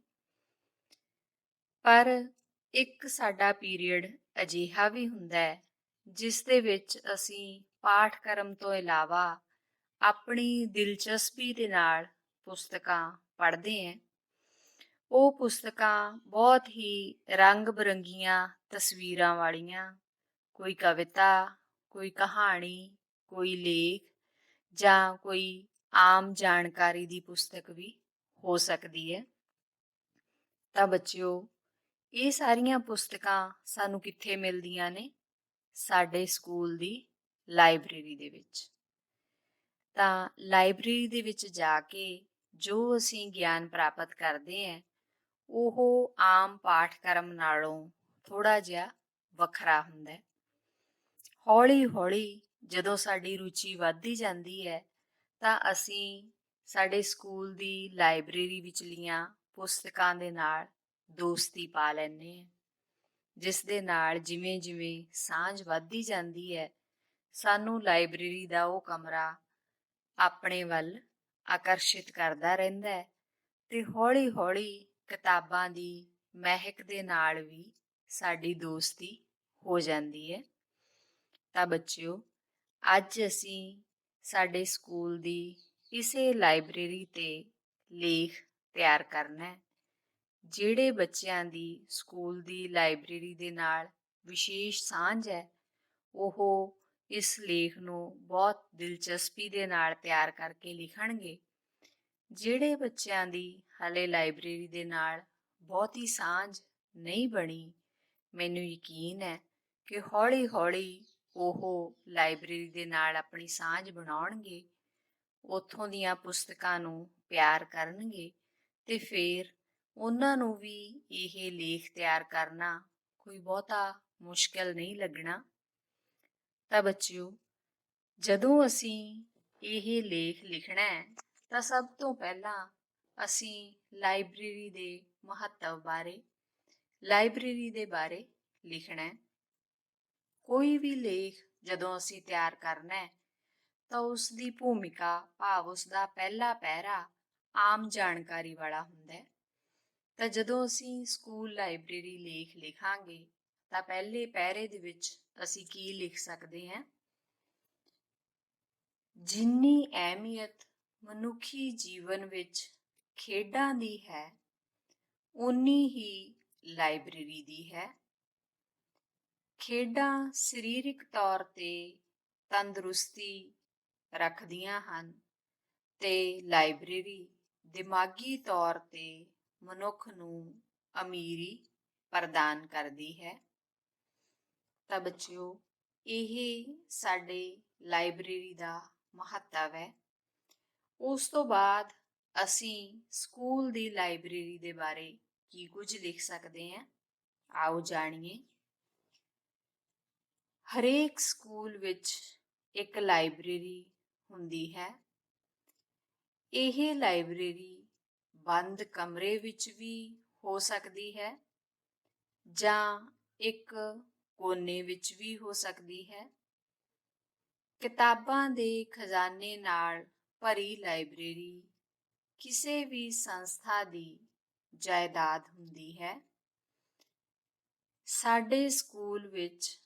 ਪਰ ਇੱਕ ਸਾਡਾ ਪੀਰੀਅਡ ਅਜਿਹਾ ਵੀ ਹੁੰਦਾ ਹੈ ਜਿਸ ਦੇ ਵਿੱਚ ਅਸੀਂ ਪਾਠਕ੍ਰਮ ਤੋਂ ਇਲਾਵਾ ਆਪਣੀ ਦਿਲਚਸਪੀ ਦੇ ਨਾਲ ਪੁਸਤਕਾਂ ਪੜ੍ਹਦੇ ਹਾਂ। ਉਹ ਪੁਸਤਕਾਂ ਬਹੁਤ ਹੀ ਰੰਗ ਬਿਰੰਗੀਆਂ ਤਸਵੀਰਾਂ ਵਾਲੀਆਂ, ਕੋਈ ਕਵਿਤਾ, ਕੋਈ ਕਹਾਣੀ, ਕੋਈ ਲੇਖ ਜਾਂ ਕੋਈ ਆਮ ਜਾਣਕਾਰੀ ਦੀ ਪੁਸਤਕ ਵੀ ਹੋ ਸਕਦੀ ਹੈ। ਤਾਂ ਬੱਚਿਓ, ਇਹ ਸਾਰੀਆਂ ਪੁਸਤਕਾਂ ਸਾਨੂੰ ਕਿੱਥੇ ਮਿਲਦੀਆਂ ਨੇ? ਸਾਡੇ ਸਕੂਲ ਦੀ ਲਾਇਬ੍ਰੇਰੀ ਦੇ ਵਿੱਚ। ਤਾਂ ਲਾਇਬ੍ਰੇਰੀ ਦੇ ਵਿੱਚ ਜਾ ਕੇ ਜੋ ਅਸੀਂ ਗਿਆਨ ਪ੍ਰਾਪਤ ਕਰਦੇ ਹਾਂ ਉਹ ਆਮ ਪਾਠਕ੍ਰਮ ਨਾਲੋਂ ਥੋੜ੍ਹਾ ਜਿਹਾ ਵੱਖਰਾ ਹੁੰਦਾ ਹੈ। ਹੌਲੀ ਹੌਲੀ ਜਦੋਂ ਸਾਡੀ ਰੁਚੀ ਵੱਧਦੀ ਜਾਂਦੀ ਹੈ ਤਾਂ ਅਸੀਂ ਸਾਡੇ ਸਕੂਲ ਦੀ ਲਾਇਬ੍ਰੇਰੀ ਵਿਚਲੀਆਂ ਪੁਸਤਕਾਂ ਦੇ ਨਾਲ ਦੋਸਤੀ ਪਾ ਲੈਂਦੇ ਹਾਂ, ਜਿਸ ਦੇ ਨਾਲ ਜਿਵੇਂ ਜਿਵੇਂ ਸਾਂਝ ਵੱਧਦੀ ਜਾਂਦੀ ਹੈ ਸਾਨੂੰ ਲਾਇਬ੍ਰੇਰੀ ਦਾ ਉਹ ਕਮਰਾ ਆਪਣੇ ਵੱਲ ਆਕਰਸ਼ਿਤ ਕਰਦਾ ਰਹਿੰਦਾ ਹੈ ਤੇ ਹੌਲੀ ਹੌਲੀ ਕਿਤਾਬਾਂ ਦੀ ਮਹਿਕ ਦੇ ਨਾਲ ਵੀ ਸਾਡੀ ਦੋਸਤੀ ਹੋ ਜਾਂਦੀ ਹੈ। ਤਾਂ ਬੱਚਿਓ, ਅੱਜ ਅਸੀਂ ਸਾਡੇ ਸਕੂਲ ਦੀ ਇਸੇ ਲਾਇਬ੍ਰੇਰੀ ਤੇ ਲੇਖ ਤਿਆਰ ਕਰਨਾ ਹੈ। ਜਿਹੜੇ ਬੱਚਿਆਂ ਦੀ ਸਕੂਲ ਦੀ ਲਾਇਬ੍ਰੇਰੀ ਦੇ ਨਾਲ ਵਿਸ਼ੇਸ਼ ਸਾਂਝ ਹੈ ਉਹ ਇਸ ਲੇਖ ਨੂੰ ਬਹੁਤ ਦਿਲਚਸਪੀ ਦੇ ਨਾਲ ਤਿਆਰ ਕਰਕੇ ਲਿਖਣਗੇ। ਜਿਹੜੇ ਬੱਚਿਆਂ ਦੀ ਹਾਲੇ ਲਾਇਬ੍ਰੇਰੀ ਦੇ ਨਾਲ ਬਹੁਤੀ ਸਾਂਝ ਨਹੀਂ ਬਣੀ, ਮੈਨੂੰ ਯਕੀਨ ਹੈ ਕਿ ਹੌਲੀ ਹੌਲੀ ਉਹ ਲਾਇਬ੍ਰੇਰੀ ਦੇ ਨਾਲ ਆਪਣੀ ਸਾਂਝ ਬਣਾਉਣਗੇ, ਉੱਥੋਂ ਦੀਆਂ ਪੁਸਤਕਾਂ ਨੂੰ ਪਿਆਰ ਕਰਨਗੇ ਤੇ ਫਿਰ ਉਹਨਾਂ ਨੂੰ ਵੀ ਇਹ ਲੇਖ ਤਿਆਰ ਕਰਨਾ ਕੋਈ ਬਹੁਤਾ ਮੁਸ਼ਕਿਲ ਨਹੀਂ ਲੱਗਣਾ। ਤਾਂ ਬੱਚਿਓ, ਜਦੋਂ ਅਸੀਂ ਇਹ ਲੇਖ ਲਿਖਣਾ ਹੈ ਤਾਂ ਸਭ ਤੋਂ ਪਹਿਲਾਂ ਅਸੀਂ ਲਾਇਬ੍ਰੇਰੀ ਦੇ ਮਹੱਤਵ ਬਾਰੇ, ਲਾਇਬ੍ਰੇਰੀ ਦੇ ਬਾਰੇ ਲਿਖਣਾ ਹੈ। ਕੋਈ ਵੀ ਲੇਖ ਜਦੋਂ ਅਸੀਂ ਤਿਆਰ ਕਰਨਾ ਹੈ ਤਾਂ ਉਸ ਦੀ ਭੂਮਿਕਾ ਭਾਵ ਉਸ ਦਾ ਪਹਿਲਾ ਪਹਿਰਾ ਆਮ ਜਾਣਕਾਰੀ ਵਾਲਾ ਹੁੰਦਾ ਹੈ। ਤਾਂ ਜਦੋਂ ਅਸੀਂ ਸਕੂਲ ਲਾਇਬ੍ਰੇਰੀ ਲੇਖ ਲਿਖਾਂਗੇ ਤਾਂ ਪਹਿਲੇ ਪਹਿਰੇ ਦੇ ਵਿੱਚ ਅਸੀਂ ਕੀ ਲਿਖ ਸਕਦੇ ਹਾਂ? ਜਿੰਨੀ ਅਹਿਮੀਅਤ ਮਨੁੱਖੀ ਜੀਵਨ ਵਿੱਚ ਖੇਡਾਂ ਦੀ ਹੈ ਓਨੀ ਹੀ ਲਾਇਬ੍ਰੇਰੀ ਦੀ ਹੈ। ਖੇਡਾਂ ਸਰੀਰਕ ਤੌਰ ਤੇ ਤੰਦਰੁਸਤੀ ਰੱਖਦੀਆਂ ਹਨ ਤੇ ਲਾਇਬ੍ਰੇਰੀ ਦਿਮਾਗੀ ਤੌਰ ਤੇ ਮਨੁੱਖ ਨੂੰ ਅਮੀਰੀ ਪ੍ਰਦਾਨ ਕਰਦੀ ਹੈ। ਤਾਂ ਬੱਚਿਓ, ਇਹ ਸਾਡੇ ਲਾਇਬ੍ਰੇਰੀ ਦਾ ਮਹੱਤਵ ਹੈ। ਉਸ ਤੋਂ ਬਾਅਦ ਅਸੀਂ ਸਕੂਲ ਦੀ ਲਾਇਬ੍ਰੇਰੀ ਦੇ ਬਾਰੇ ਕੀ ਕੁਝ ਲਿਖ ਸਕਦੇ ਹਾਂ, ਆਓ ਜਾਣੀਏ। ਹਰੇਕ ਸਕੂਲ ਵਿੱਚ ਇੱਕ ਲਾਇਬ੍ਰੇਰੀ ਹੁੰਦੀ ਹੈ। ਇਹ ਲਾਇਬ੍ਰੇਰੀ ਬੰਦ ਕਮਰੇ ਵਿੱਚ ਵੀ ਹੋ ਸਕਦੀ ਹੈ ਜਾਂ ਇੱਕ ਕੋਨੇ ਵਿੱਚ ਵੀ ਹੋ ਸਕਦੀ ਹੈ। ਕਿਤਾਬਾਂ ਦੇ ਖਜ਼ਾਨੇ ਨਾਲ ਭਰੀ ਲਾਇਬ੍ਰੇਰੀ ਕਿਸੇ ਵੀ ਸੰਸਥਾ ਦੀ ਜਾਇਦਾਦ ਹੁੰਦੀ ਹੈ। ਸਾਡੇ ਸਕੂਲ ਵਿੱਚ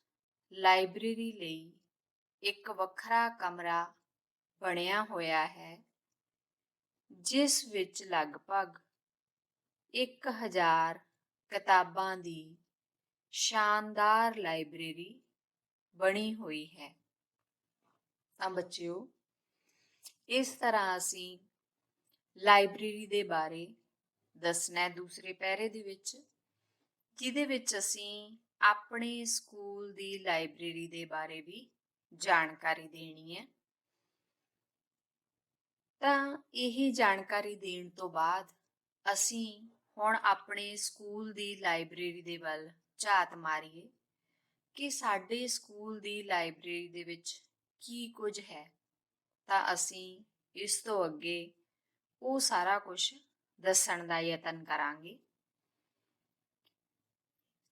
ਲਾਇਬ੍ਰੇਰੀ ਲਈ ਇੱਕ ਵੱਖਰਾ ਕਮਰਾ ਬਣਿਆ ਹੋਇਆ ਹੈ, ਜਿਸ ਵਿੱਚ ਲਗਭਗ 1000 ਕਿਤਾਬਾਂ ਦੀ ਸ਼ਾਨਦਾਰ ਲਾਇਬ੍ਰੇਰੀ ਬਣੀ ਹੋਈ ਹੈ। ਤਾਂ ਬੱਚਿਓ, ਇਸ ਤਰ੍ਹਾਂ ਅਸੀਂ ਲਾਇਬ੍ਰੇਰੀ ਦੇ ਬਾਰੇ ਦੱਸਣਾ ਦੂਸਰੇ ਪਹਿਰੇ ਦੇ ਵਿੱਚ, ਜਿਹਦੇ ਵਿੱਚ ਅਸੀਂ ਆਪਣੇ ਸਕੂਲ ਦੀ ਲਾਇਬ੍ਰੇਰੀ ਦੇ ਬਾਰੇ ਵੀ ਜਾਣਕਾਰੀ ਦੇਣੀ ਹੈ। ਤਾਂ ਇਹ ਜਾਣਕਾਰੀ ਦੇਣ ਤੋਂ ਬਾਅਦ ਅਸੀਂ ਹੁਣ ਆਪਣੇ ਸਕੂਲ ਦੀ ਲਾਇਬ੍ਰੇਰੀ ਦੇ ਵੱਲ ਝਾਤ ਮਾਰੀਏ ਕਿ ਸਾਡੇ ਸਕੂਲ ਦੀ ਲਾਇਬ੍ਰੇਰੀ ਦੇ ਵਿੱਚ ਕੀ ਕੁਝ ਹੈ। ਤਾਂ ਅਸੀਂ ਇਸ ਤੋਂ ਅੱਗੇ ਉਹ ਸਾਰਾ ਕੁਝ ਦੱਸਣ ਦਾ ਯਤਨ ਕਰਾਂਗੇ।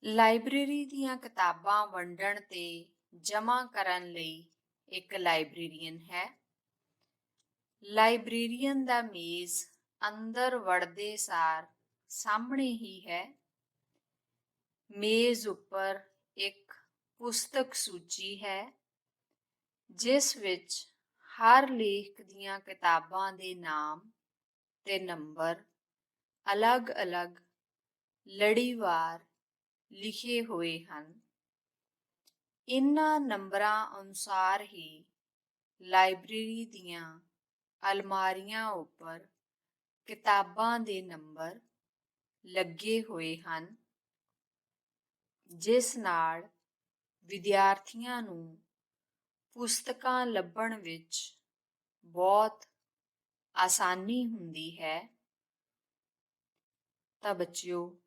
ਲਾਇਬ੍ਰੇਰੀ ਦੀਆਂ ਕਿਤਾਬਾਂ ਵੰਡਣ ਤੇ ਜਮ੍ਹਾਂ ਕਰਨ ਲਈ ਇੱਕ ਲਾਇਬ੍ਰੇਰੀਅਨ ਹੈ। ਲਾਇਬ੍ਰੇਰੀਅਨ ਦਾ ਮੇਜ਼ ਅੰਦਰ ਵੜਦੇ ਸਾਰ ਸਾਹਮਣੇ ਹੀ ਹੈ। ਮੇਜ਼ ਉੱਪਰ ਇੱਕ ਪੁਸਤਕ ਸੂਚੀ ਹੈ, ਜਿਸ ਵਿੱਚ ਹਰ ਲੇਖਕ ਦੀਆਂ ਕਿਤਾਬਾਂ ਦੇ ਨਾਮ ਤੇ ਨੰਬਰ ਅਲੱਗ-ਅਲੱਗ ਲੜੀਵਾਰ ਲਿਖੇ ਹੋਏ ਹਨ। ਇਨ੍ਹਾਂ ਨੰਬਰਾਂ ਅਨੁਸਾਰ ਹੀ ਲਾਇਬ੍ਰੇਰੀ ਦੀਆਂ ਅਲਮਾਰੀਆਂ ਉੱਪਰ ਕਿਤਾਬਾਂ ਦੇ ਨੰਬਰ ਲੱਗੇ ਹੋਏ ਹਨ, ਜਿਸ ਨਾਲ ਵਿਦਿਆਰਥੀਆਂ ਨੂੰ ਪੁਸਤਕਾਂ ਲੱਭਣ ਵਿੱਚ ਬਹੁਤ ਆਸਾਨੀ ਹੁੰਦੀ ਹੈ। ਤਾਂ ਬੱਚਿਓ,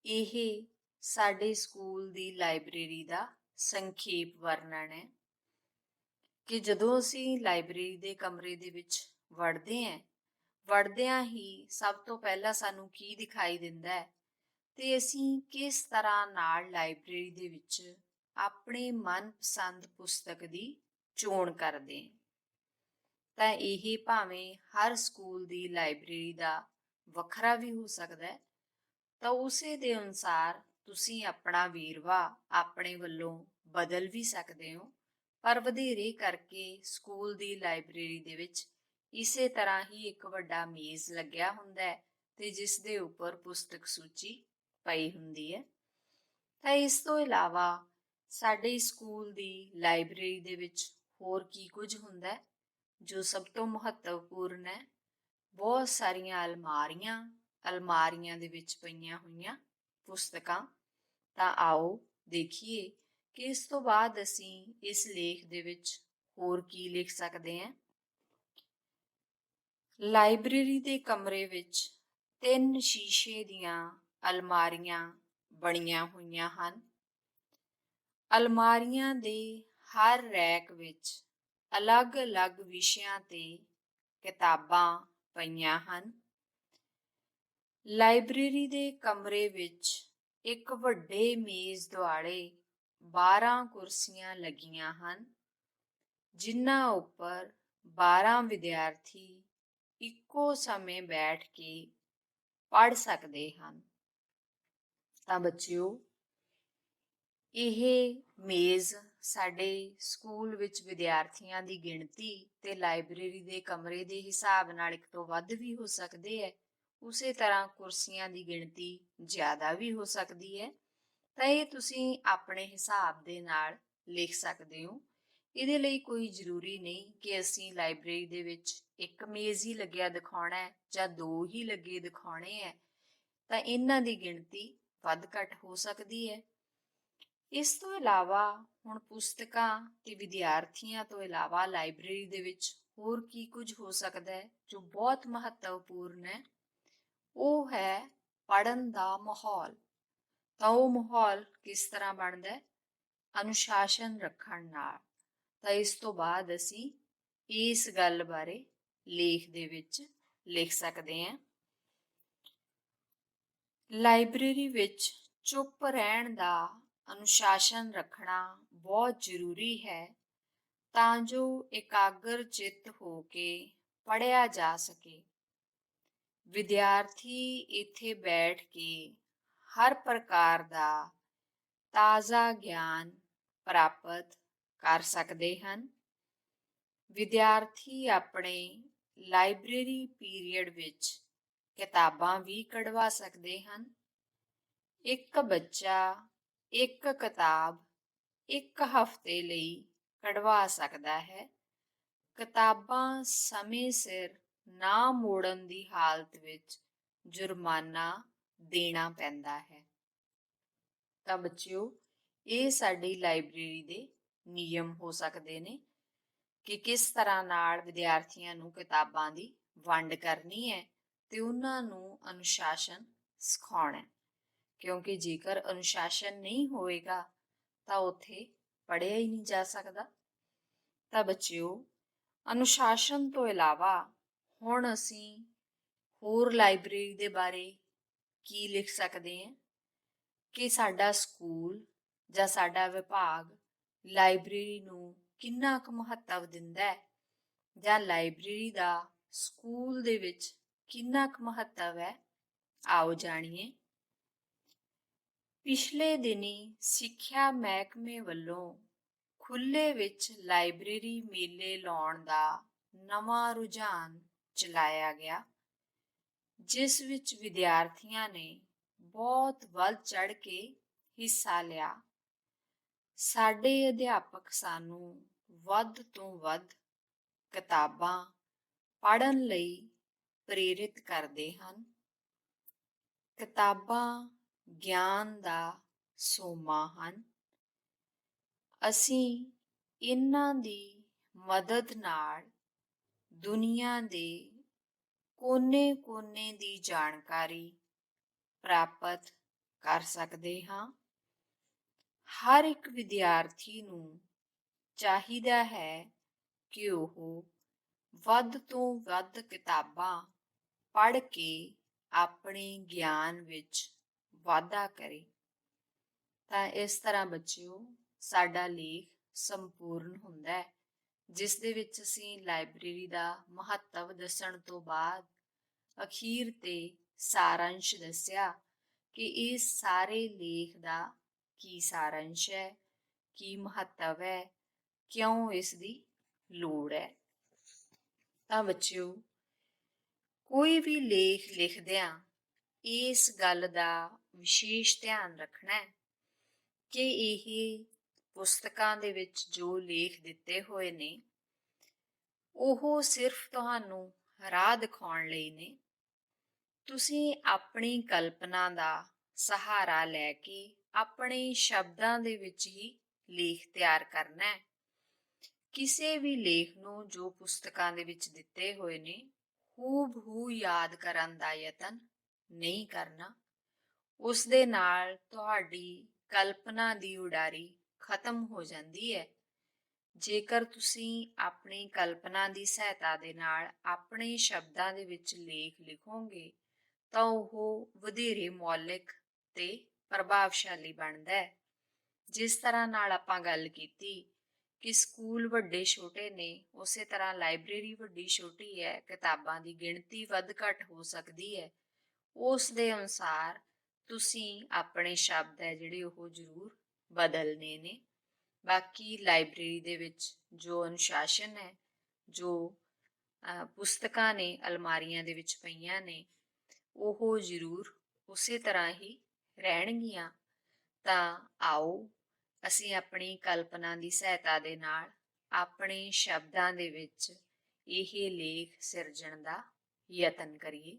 ਇਹ ਸਾਡੇ ਸਕੂਲ ਦੀ ਲਾਇਬ੍ਰੇਰੀ ਦਾ ਸੰਖੇਪ ਵਰਣਨ ਹੈ ਕਿ ਜਦੋਂ ਅਸੀਂ ਲਾਇਬ੍ਰੇਰੀ ਦੇ ਕਮਰੇ ਦੇ ਵਿੱਚ ਵੜਦਿਆਂ ਹੀ ਸਭ ਤੋਂ ਪਹਿਲਾਂ ਸਾਨੂੰ ਕੀ ਦਿਖਾਈ ਦਿੰਦਾ ਹੈ ਤੇ ਅਸੀਂ ਕਿਸ ਤਰ੍ਹਾਂ ਨਾਲ ਲਾਇਬ੍ਰੇਰੀ ਦੇ ਵਿੱਚ ਆਪਣੇ ਮਨਪਸੰਦ ਪੁਸਤਕ ਦੀ ਚੋਣ ਕਰਦੇ ਹਾਂ। ਤਾਂ ਇਹ ਭਾਵੇਂ ਹਰ ਸਕੂਲ ਦੀ ਲਾਇਬ੍ਰੇਰੀ ਦਾ ਵੱਖਰਾ ਵੀ ਹੋ ਸਕਦਾ ਹੈ, ਤਾਂ ਉਸੇ ਦੇ ਅਨੁਸਾਰ ਤੁਸੀਂ ਆਪਣਾ ਵੇਰਵਾ ਆਪਣੇ ਵੱਲੋਂ ਬਦਲ ਵੀ ਸਕਦੇ ਹੋ। ਪਰ ਵਧੇਰੇ ਕਰਕੇ ਸਕੂਲ ਦੀ ਲਾਇਬ੍ਰੇਰੀ ਦੇ ਵਿੱਚ ਇਸੇ ਤਰ੍ਹਾਂ ਹੀ ਇੱਕ ਵੱਡਾ ਮੇਜ਼ ਲੱਗਿਆ ਹੁੰਦਾ ਹੈ ਤੇ ਜਿਸ ਦੇ ਉੱਪਰ ਪੁਸਤਕ ਸੂਚੀ ਪਈ ਹੁੰਦੀ ਹੈ। ਤਾਂ ਇਸ ਤੋਂ ਇਲਾਵਾ ਸਾਡੇ ਸਕੂਲ ਦੀ ਲਾਇਬ੍ਰੇਰੀ ਦੇ ਵਿੱਚ ਹੋਰ ਕੀ ਕੁਝ ਹੁੰਦਾ ਹੈ, ਜੋ ਸਭ ਤੋਂ ਮਹੱਤਵਪੂਰਨ ਹੈ, ਬਹੁਤ ਸਾਰੀਆਂ ਅਲਮਾਰੀਆਂ ਦੇ ਵਿੱਚ ਪਈਆਂ ਹੋਈਆਂ ਪੁਸਤਕਾਂ। ਤਾਂ ਆਓ ਦੇਖੀਏ ਕਿ ਇਸ ਤੋਂ ਬਾਅਦ ਅਸੀਂ ਇਸ ਲੇਖ ਦੇ ਵਿੱਚ ਹੋਰ ਕੀ ਲਿਖ ਸਕਦੇ ਹਾਂ। ਲਾਇਬ੍ਰੇਰੀ ਦੇ ਕਮਰੇ ਵਿੱਚ 3 ਸ਼ੀਸ਼ੇ ਦੀਆਂ ਅਲਮਾਰੀਆਂ ਬਣੀਆਂ ਹੋਈਆਂ ਹਨ। ਅਲਮਾਰੀਆਂ ਦੇ ਹਰ ਰੈਕ ਵਿੱਚ ਅਲੱਗ-ਅਲੱਗ ਵਿਸ਼ਿਆਂ ਤੇ ਕਿਤਾਬਾਂ ਪਈਆਂ ਹਨ। ਲਾਇਬ੍ਰੇਰੀ ਦੇ ਕਮਰੇ ਵਿੱਚ ਇੱਕ ਵੱਡੇ ਮੇਜ਼ ਦੁਆਲੇ 12 ਕੁਰਸੀਆਂ ਲੱਗੀਆਂ ਹਨ, ਜਿਨ੍ਹਾਂ ਉੱਪਰ 12 ਵਿਦਿਆਰਥੀ ਇੱਕੋ ਸਮੇਂ ਬੈਠ ਕੇ ਪੜ੍ਹ ਸਕਦੇ ਹਨ। ਤਾਂ ਬੱਚਿਓ, ਇਹ ਮੇਜ਼ ਸਾਡੇ ਸਕੂਲ ਵਿੱਚ ਵਿਦਿਆਰਥੀਆਂ ਦੀ ਗਿਣਤੀ ਤੇ ਲਾਇਬ੍ਰੇਰੀ ਦੇ ਕਮਰੇ ਦੇ ਹਿਸਾਬ ਨਾਲ ਇੱਕ ਤੋਂ ਵੱਧ ਵੀ ਹੋ ਸਕਦੇ ਹੈ। ਉਸੇ ਤਰ੍ਹਾਂ ਕੁਰਸੀਆਂ ਦੀ ਗਿਣਤੀ ਜ਼ਿਆਦਾ ਵੀ ਹੋ ਸਕਦੀ ਹੈ। ਤਾਂ ਇਹ ਤੁਸੀਂ ਆਪਣੇ ਹਿਸਾਬ ਦੇ ਨਾਲ ਲਿਖ ਸਕਦੇ ਹੋ। ਇਹਦੇ ਲਈ ਕੋਈ ਜ਼ਰੂਰੀ ਨਹੀਂ ਕਿ ਅਸੀਂ ਲਾਇਬ੍ਰੇਰੀ ਦੇ ਵਿੱਚ ਇੱਕ ਮੇਜ਼ ਹੀ ਲੱਗਿਆ ਦਿਖਾਉਣਾ ਹੈ ਜਾਂ 2 ਹੀ ਲੱਗੇ ਦਿਖਾਉਣੇ ਹੈ। ਤਾਂ ਇਹਨਾਂ ਦੀ ਗਿਣਤੀ ਵੱਧ ਘੱਟ ਹੋ ਸਕਦੀ ਹੈ। ਇਸ ਤੋਂ ਇਲਾਵਾ ਹੁਣ ਪੁਸਤਕਾਂ ਤੇ ਵਿਦਿਆਰਥੀਆਂ ਤੋਂ ਇਲਾਵਾ ਲਾਇਬ੍ਰੇਰੀ ਦੇ ਵਿੱਚ ਹੋਰ ਕੀ ਕੁਝ ਹੋ ਸਕਦਾ ਹੈ ਜੋ ਬਹੁਤ ਮਹੱਤਵਪੂਰਨ ਹੈ, ਉਹ ਹੈ ਪੜ੍ਹਨ ਦਾ ਮਾਹੌਲ। ਤਾਂ ਉਹ ਮਾਹੌਲ ਕਿਸ ਤਰ੍ਹਾਂ ਬਣਦਾ ਹੈ? ਅਨੁਸ਼ਾਸਨ ਰੱਖਣ ਨਾਲ। ਤਾਂ ਇਸ ਤੋਂ ਬਾਅਦ ਅਸੀਂ ਇਸ ਗੱਲ ਬਾਰੇ ਲੇਖ ਦੇ ਵਿੱਚ ਲਿਖ ਸਕਦੇ ਹਾਂ। ਲਾਇਬ੍ਰੇਰੀ ਵਿੱਚ ਚੁੱਪ ਰਹਿਣ ਦਾ ਅਨੁਸ਼ਾਸਨ ਰੱਖਣਾ ਬਹੁਤ ਜ਼ਰੂਰੀ ਹੈ, ਤਾਂ ਜੋ ਇਕਾਗਰ ਚਿੱਤ ਹੋ ਕੇ ਪੜ੍ਹਿਆ ਜਾ ਸਕੇ। ਵਿਦਿਆਰਥੀ ਇੱਥੇ ਬੈਠ ਕੇ ਹਰ ਪ੍ਰਕਾਰ ਦਾ ਤਾਜ਼ਾ ਗਿਆਨ ਪ੍ਰਾਪਤ ਕਰ ਸਕਦੇ ਹਨ। ਵਿਦਿਆਰਥੀ ਆਪਣੇ ਲਾਇਬ੍ਰੇਰੀ ਪੀਰੀਅਡ ਵਿੱਚ ਕਿਤਾਬਾਂ ਵੀ ਕਢਵਾ ਸਕਦੇ ਹਨ। ਇੱਕ ਬੱਚਾ ਇੱਕ ਕਿਤਾਬ ਇੱਕ ਹਫ਼ਤੇ ਲਈ ਕਢਵਾ ਸਕਦਾ ਹੈ। ਕਿਤਾਬਾਂ ਸਮੇਂ ਸਿਰ ਨਾ ਮੋੜਨ ਦੀ ਹਾਲਤ ਵਿੱਚ ਜੁਰਮਾਨਾ ਦੇਣਾ ਪੈਂਦਾ ਹੈ। ਤਾਂ ਬੱਚਿਓ, ਇਹ ਸਾਡੀ ਲਾਇਬ੍ਰੇਰੀ ਦੇ ਨਿਯਮ ਹੋ ਸਕਦੇ ਨੇ ਕਿ ਕਿਸ ਤਰ੍ਹਾਂ ਨਾਲ ਵਿਦਿਆਰਥੀਆਂ ਨੂੰ ਕਿਤਾਬਾਂ ਦੀ ਵੰਡ ਕਰਨੀ ਹੈ ਤੇ ਉਹਨਾਂ ਨੂੰ ਅਨੁਸ਼ਾਸਨ ਸਿਖਾਉਣਾ ਹੈ, ਕਿਉਂਕਿ ਜੇਕਰ ਅਨੁਸ਼ਾਸਨ ਨਹੀਂ ਹੋਏਗਾ ਤਾਂ ਉੱਥੇ ਪੜ੍ਹਿਆ ਹੀ ਨਹੀਂ ਜਾ ਸਕਦਾ। ਤਾਂ ਬੱਚਿਓ, ਅਨੁਸ਼ਾਸਨ ਤੋਂ ਇਲਾਵਾ ਹੁਣ ਅਸੀਂ ਹੋਰ ਲਾਇਬ੍ਰੇਰੀ ਦੇ ਬਾਰੇ ਕੀ ਲਿਖ ਸਕਦੇ ਹਾਂ ਕਿ ਸਾਡਾ ਸਕੂਲ ਜਾਂ ਸਾਡਾ ਵਿਭਾਗ ਲਾਇਬ੍ਰੇਰੀ ਨੂੰ ਕਿੰਨਾ ਕੁ ਮਹੱਤਵ ਦਿੰਦਾ ਹੈ, ਜਾਂ ਲਾਇਬ੍ਰੇਰੀ ਦਾ ਸਕੂਲ ਦੇ ਵਿੱਚ ਕਿੰਨਾ ਕੁ ਮਹੱਤਵ ਹੈ। ਆਓ ਜਾਣੀਏ। ਪਿਛਲੇ ਦਿਨੀ ਸਿੱਖਿਆ ਮਹਿਕਮੇ ਵੱਲੋਂ ਖੁੱਲ੍ਹੇ ਵਿੱਚ ਲਾਇਬ੍ਰੇਰੀ ਮੇਲੇ ਲਾਉਣ ਦਾ ਨਵਾਂ ਰੁਝਾਨ ਚਲਾਇਆ ਗਿਆ, ਜਿਸ ਵਿੱਚ ਵਿਦਿਆਰਥੀਆਂ ਨੇ ਬਹੁਤ ਵੱਧ ਚੜ੍ਹ ਕੇ ਹਿੱਸਾ ਲਿਆ। ਸਾਡੇ ਅਧਿਆਪਕ ਸਾਨੂੰ ਵੱਧ ਤੋਂ ਵੱਧ ਕਿਤਾਬਾਂ ਪੜ੍ਹਨ ਲਈ ਪ੍ਰੇਰਿਤ ਕਰਦੇ ਹਨ। ਕਿਤਾਬਾਂ ਗਿਆਨ ਦਾ ਸੋਮਾ ਹਨ। ਅਸੀਂ ਇਹਨਾਂ ਦੀ ਮਦਦ ਨਾਲ ਦੁਨੀਆ ਦੇ ਕੋਨੇ-ਕੋਨੇ ਦੀ ਜਾਣਕਾਰੀ ਪ੍ਰਾਪਤ ਕਰ ਸਕਦੇ ਹਾਂ। ਹਰ ਇੱਕ ਵਿਦਿਆਰਥੀ ਨੂੰ ਚਾਹੀਦਾ ਹੈ ਕਿ ਉਹ ਵੱਧ ਤੋਂ ਵੱਧ ਕਿਤਾਬਾਂ ਪੜ੍ਹ ਕੇ ਆਪਣੇ ਗਿਆਨ ਵਿੱਚ ਵਾਧਾ ਕਰੇ। ਤਾਂ ਇਸ ਤਰ੍ਹਾਂ ਬੱਚਿਓ, ਸਾਡਾ ਲੇਖ ਸੰਪੂਰਨ ਹੁੰਦਾ ਹੈ, ਜਿਸ ਦੇ ਵਿੱਚ ਅਸੀਂ ਲਾਇਬ੍ਰੇਰੀ ਦਾ ਮਹੱਤਵ ਦੱਸਣ ਤੋਂ ਬਾਅਦ ਅਖੀਰ ਤੇ ਸਾਰਾਂਸ਼ ਦੱਸਿਆ ਕਿ ਇਸ ਸਾਰੇ ਲੇਖ ਦਾ ਕੀ ਸਾਰਾਂਸ਼ ਹੈ, ਕੀ ਮਹੱਤਵ ਹੈ, ਕਿਉਂ ਇਸ ਦੀ ਲੋੜ ਹੈ। ਤਾਂ ਬੱਚਿਓ, ਕੋਈ ਵੀ ਲੇਖ ਲਿਖਦਿਆਂ ਇਸ ਗੱਲ ਦਾ ਵਿਸ਼ੇਸ਼ ਧਿਆਨ ਰੱਖਣਾ ਹੈ ਕਿ ਇਹ ਪੁਸਤਕਾਂ ਦੇ ਵਿੱਚ ਜੋ ਲੇਖ ਦਿੱਤੇ ਹੋਏ ਨੇ, ਉਹ ਸਿਰਫ ਤੁਹਾਨੂੰ ਰਾਹ ਦਿਖਾਉਣ ਲਈ ਨੇ। ਤੁਸੀਂ ਆਪਣੀ ਕਲਪਨਾ ਦਾ ਸਹਾਰਾ ਲੈ ਕੇ ਆਪਣੇ ਸ਼ਬਦਾਂ ਦੇ ਵਿੱਚ ਹੀ ਲੇਖ ਤਿਆਰ ਕਰਨਾ ਹੈ। ਕਿਸੇ ਵੀ ਲੇਖ ਨੂੰ ਜੋ ਪੁਸਤਕਾਂ ਦੇ ਵਿੱਚ ਦਿੱਤੇ ਹੋਏ ਨੇ ਹੂਬਹੂ ਯਾਦ ਕਰਨ ਦਾ ਯਤਨ ਨਹੀਂ ਕਰਨਾ। ਉਸ ਦੇ ਨਾਲ ਤੁਹਾਡੀ ਕਲਪਨਾ ਦੀ ਉਡਾਰੀ ਖਤਮ ਹੋ ਜਾਂਦੀ ਹੈ। ਜੇਕਰ ਤੁਸੀਂ ਆਪਣੀ ਕਲਪਨਾ ਦੀ ਸਹਾਇਤਾ ਦੇ ਨਾਲ ਆਪਣੇ ਸ਼ਬਦਾਂ ਦੇ ਵਿੱਚ ਲੇਖ ਲਿਖੋਗੇ ਤਾਂ ਉਹ ਵਧੇਰੇ ਮੌਲਿਕ ਤੇ ਪ੍ਰਭਾਵਸ਼ਾਲੀ ਬਣਦਾ ਹੈ। ਜਿਸ ਤਰ੍ਹਾਂ ਨਾਲ ਆਪਾਂ ਗੱਲ ਕੀਤੀ ਕਿ ਸਕੂਲ ਵੱਡੇ ਛੋਟੇ ਨੇ, ਉਸੇ ਤਰ੍ਹਾਂ ਲਾਇਬ੍ਰੇਰੀ ਵੱਡੀ ਛੋਟੀ ਹੈ, ਕਿਤਾਬਾਂ ਦੀ ਗਿਣਤੀ ਵੱਧ ਘੱਟ ਹੋ ਸਕਦੀ ਹੈ। ਉਸ ਦੇ ਅਨੁਸਾਰ ਤੁਸੀਂ ਆਪਣੇ ਸ਼ਬਦ ਹੈ ਜਿਹੜੇ ਉਹ ਜ਼ਰੂਰ ਬਦਲਨੇ ਨੇ। ਬਾਕੀ ਲਾਇਬ੍ਰੇਰੀ ਦੇ ਵਿੱਚ ਜੋ ਅਨੁਸ਼ਾਸਨ ਹੈ, ਜੋ ਪੁਸਤਕਾਂ ਨੇ ਅਲਮਾਰੀਆਂ ਦੇ ਵਿੱਚ ਪਈਆਂ ਨੇ, ਉਹ ਜ਼ਰੂਰ ਉਸੇ ਤਰ੍ਹਾਂ ਹੀ ਰਹਿਣਗੀਆਂ। ਤਾਂ ਆਓ ਅਸੀਂ ਆਪਣੀ ਕਲਪਨਾ ਦੀ ਸਹਾਇਤਾ ਦੇ ਨਾਲ ਆਪਣੇ ਸ਼ਬਦਾਂ ਦੇ ਵਿੱਚ ਇਹ ਲੇਖ ਸਿਰਜਣ ਦਾ ਯਤਨ ਕਰੀਏ।